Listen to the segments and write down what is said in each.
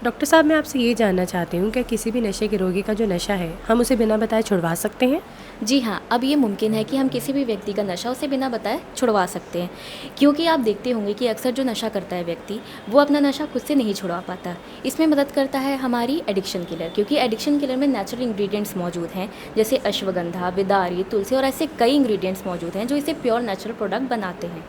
Doctor साहब, मैं आपसे ये जानना चाहती हूँ कि किसी भी नशे के रोगी का जो नशा है, हम उसे बिना बताए छुड़वा सकते हैं? जी हाँ, अब ये मुमकिन है कि हम किसी भी व्यक्ति का नशा उसे बिना बताए छुड़वा सकते हैं, क्योंकि आप देखते होंगे कि अक्सर जो नशा करता है व्यक्ति, वो अपना नशा खुद से नहीं छुड़वा पाता। इसमें मदद करता है हमारी एडिक्शन किलर, क्योंकि एडिक्शन किलर में नेचुरल इंग्रेडिएंट्स मौजूद हैं, जैसे अश्वगंधा, बिदारी, तुलसी और ऐसे कई इंग्रेडिएंट्स मौजूद हैं जो इसे प्योर नेचुरल प्रोडक्ट बनाते हैं,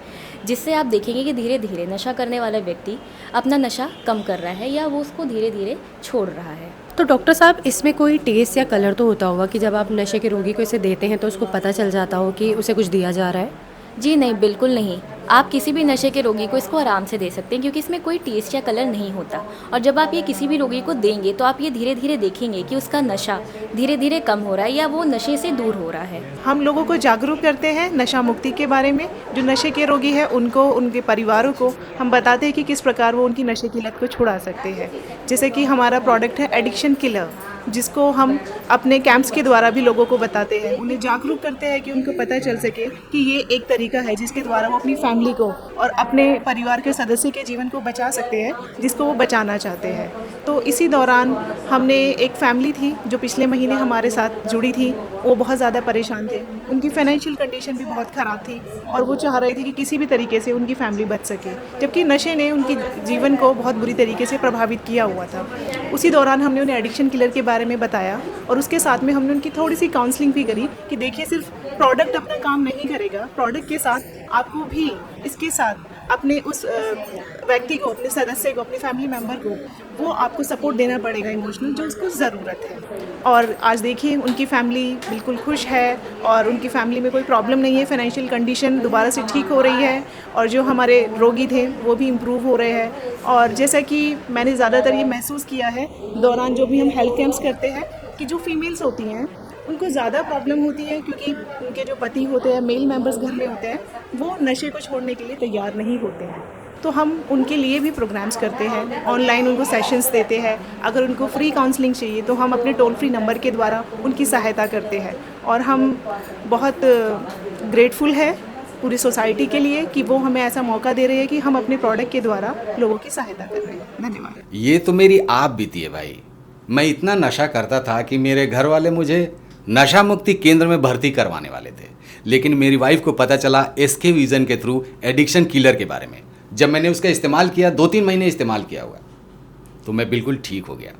जिससे आप देखेंगे कि धीरे धीरे नशा करने वाला व्यक्ति अपना नशा कम कर रहा है या वो उसको धीरे धीरे छोड़ रहा है। तो डॉक्टर साहब, इसमें कोई टेस्ट या कलर तो होता होगा कि जब आप नशे के रोगी को इसे देते हैं तो उसको पता चल जाता हो कि उसे कुछ दिया जा रहा है? जी नहीं, बिल्कुल नहीं। आप किसी भी नशे के रोगी को इसको आराम से दे सकते हैं, क्योंकि इसमें कोई टेस्ट या कलर नहीं होता। और जब आप ये किसी भी रोगी को देंगे तो आप ये धीरे धीरे देखेंगे कि उसका नशा धीरे धीरे कम हो रहा है या वो नशे से दूर हो रहा है। हम लोगों को जागरूक करते हैं नशा मुक्ति के बारे में। जो नशे के रोगी हैं उनको, उनके परिवारों को हम बताते हैं कि किस प्रकार वो उनकी नशे की लत को छुड़ा सकते हैं। जैसे कि हमारा प्रोडक्ट है एडिक्शन किलर, जिसको हम अपने कैंप्स के द्वारा भी लोगों को बताते हैं, उन्हें जागरूक करते हैं कि उनको पता चल सके कि ये एक तरीका है जिसके द्वारा वो अपनी फैमिली को और अपने परिवार के सदस्य के जीवन को बचा सकते हैं, जिसको वो बचाना चाहते हैं। तो इसी दौरान हमने एक फैमिली थी जो पिछले महीने हमारे साथ जुड़ी थी। वो बहुत ज़्यादा परेशान थे, उनकी फाइनेंशियल कंडीशन भी बहुत ख़राब थी और वो चाह रहे थे कि किसी भी तरीके से उनकी फैमिली बच सके, जबकि नशे ने उनकी जीवन को बहुत बुरी तरीके से प्रभावित किया हुआ था। उसी दौरान हमने उन्हें एडिक्शन किलर के बारे में बताया और उसके साथ में हमने उनकी थोड़ी सी काउंसलिंग भी करी कि देखिए, सिर्फ प्रोडक्ट अपना काम नहीं करेगा, प्रोडक्ट के साथ आपको भी इसके साथ अपने उस व्यक्ति को, अपने सदस्य को, अपने फैमिली मेम्बर को, वो आपको सपोर्ट देना पड़ेगा इमोशनल, जो उसको ज़रूरत है। और आज देखिए उनकी फैमिली बिल्कुल खुश है और उनकी फैमिली में कोई प्रॉब्लम नहीं है, फाइनेंशियल कंडीशन दोबारा से ठीक हो रही है और जो हमारे रोगी थे वो भी इम्प्रूव हो रहे हैं। और जैसा कि मैंने ज़्यादातर ये महसूस किया है दौरान जो भी हम हेल्थ कैंप्स करते हैं कि जो फीमेल्स होती हैं उनको ज़्यादा प्रॉब्लम होती है, क्योंकि उनके जो पति होते हैं, मेल मेंबर्स घर में होते हैं, वो नशे को छोड़ने के लिए तैयार नहीं होते हैं। तो हम उनके लिए भी प्रोग्राम्स करते हैं, ऑनलाइन उनको सेशंस देते हैं। अगर उनको फ्री काउंसलिंग चाहिए तो हम अपने टोल फ्री नंबर के द्वारा उनकी सहायता करते हैं। और हम बहुत ग्रेटफुल है पूरी सोसाइटी के लिए कि वो हमें ऐसा मौका दे रहे हैं कि हम अपने प्रोडक्ट के द्वारा लोगों की सहायता कर रहे हैं। धन्यवाद। ये तो मेरी आप बीती है भाई। मैं इतना नशा करता था कि मेरे घर वाले मुझे नशा मुक्ति केंद्र में भर्ती करवाने वाले थे, लेकिन मेरी वाइफ को पता चला एसके विजन के थ्रू एडिक्शन किलर के बारे में। जब मैंने उसका इस्तेमाल किया, 2-3 महीने इस्तेमाल किया हुआ, तो मैं बिल्कुल ठीक हो गया।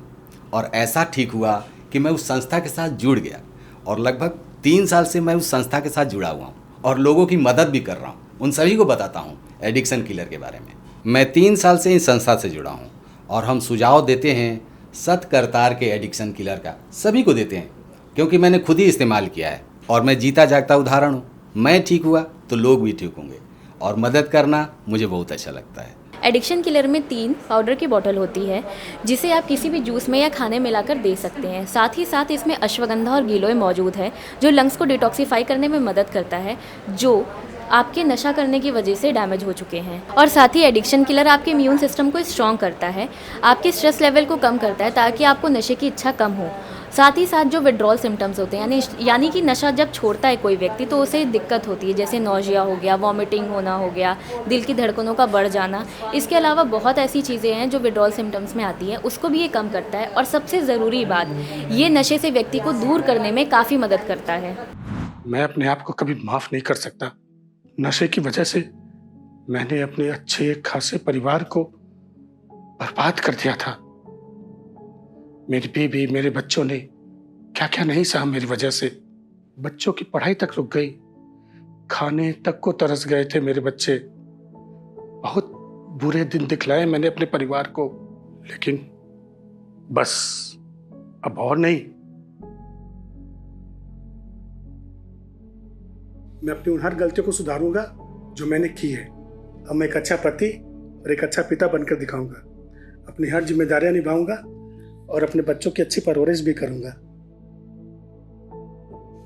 और ऐसा ठीक हुआ कि मैं उस संस्था के साथ जुड़ गया और लगभग 3 साल से मैं उस संस्था के साथ जुड़ा हुआ हूँ और लोगों की मदद भी कर रहा हूँ। उन सभी को बताता हूँ एडिक्शन किलर के बारे में। मैं 3 साल से इस संस्था से जुड़ा हूँ और हम सुझाव देते हैं सत करतार के एडिक्शन किलर का, सभी को देते हैं, क्योंकि मैंने खुद ही इस्तेमाल किया है और मैं जीता जागता उदाहरण हूँ। मैं ठीक हुआ तो लोग भी ठीक होंगे और मदद करना मुझे बहुत अच्छा लगता है। एडिक्शन किलर में 3 पाउडर की बोतल होती है, जिसे आप किसी भी जूस में या खाने मिलाकर दे सकते हैं। साथ ही साथ इसमें अश्वगंधा और गिलोय मौजूद है, जो लंग्स को डिटॉक्सिफाई करने में मदद करता है, जो आपके नशा करने की वजह से डैमेज हो चुके हैं। और साथ ही एडिक्शन किलर आपके इम्यून सिस्टम को स्ट्रॉन्ग करता है, आपके स्ट्रेस लेवल को कम करता है ताकि आपको नशे की इच्छा कम हो। साथ ही साथ जो विड्रॉल सिम्टम्स होते हैं, यानी कि नशा जब छोड़ता है कोई व्यक्ति तो उसे दिक्कत होती है, जैसे नौजिया हो गया, वॉमिटिंग होना हो गया, दिल की धड़कनों का बढ़ जाना। इसके अलावा बहुत ऐसी चीज़ें हैं जो विड्रॉल सिम्टम्स में आती हैं, उसको भी ये कम करता है। और सबसे ज़रूरी बात, ये नशे से व्यक्ति को दूर करने में काफ़ी मदद करता है। मैं अपने आप को कभी माफ़ नहीं कर सकता। नशे की वजह से मैंने अपने अच्छे खासे परिवार को बर्बाद कर दिया था। मेरी बीवी, मेरे बच्चों ने क्या क्या नहीं सहा मेरी वजह से। बच्चों की पढ़ाई तक रुक गई, खाने तक को तरस गए थे मेरे बच्चे। बहुत बुरे दिन दिखलाए मैंने अपने परिवार को, लेकिन बस अब और नहीं। मैं अपनी उन हर गलतियों को सुधारूंगा जो मैंने की है। अब मैं एक अच्छा पति और एक अच्छा पिता बनकर दिखाऊंगा। अपनी हर जिम्मेदारियां निभाऊंगा और अपने बच्चों की अच्छी परवरिश भी करूंगा।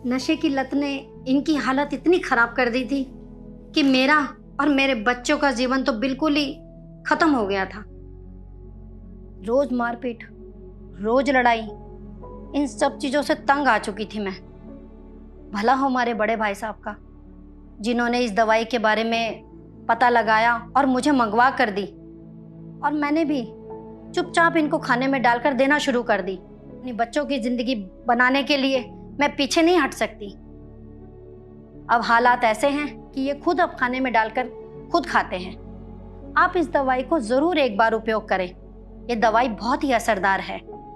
नशे की लत ने इनकी हालत इतनी खराब कर दी थी कि मेरा और मेरे बच्चों का जीवन तो बिल्कुल ही खत्म हो गया था। रोज मारपीट, रोज लड़ाई, इन सब चीजों से तंग आ चुकी थी मैं। भला हो हमारे बड़े भाई साहब का, जिन्होंने इस दवाई के बारे में पता लगाया और मुझे मंगवा कर दी। और मैंने भी चुपचाप इनको खाने में डालकर देना शुरू कर दी। अपनी बच्चों की जिंदगी बनाने के लिए मैं पीछे नहीं हट सकती। अब हालात ऐसे हैं कि ये खुद अब खाने में डालकर खुद खाते हैं। आप इस दवाई को जरूर एक बार उपयोग करें। ये दवाई बहुत ही असरदार है।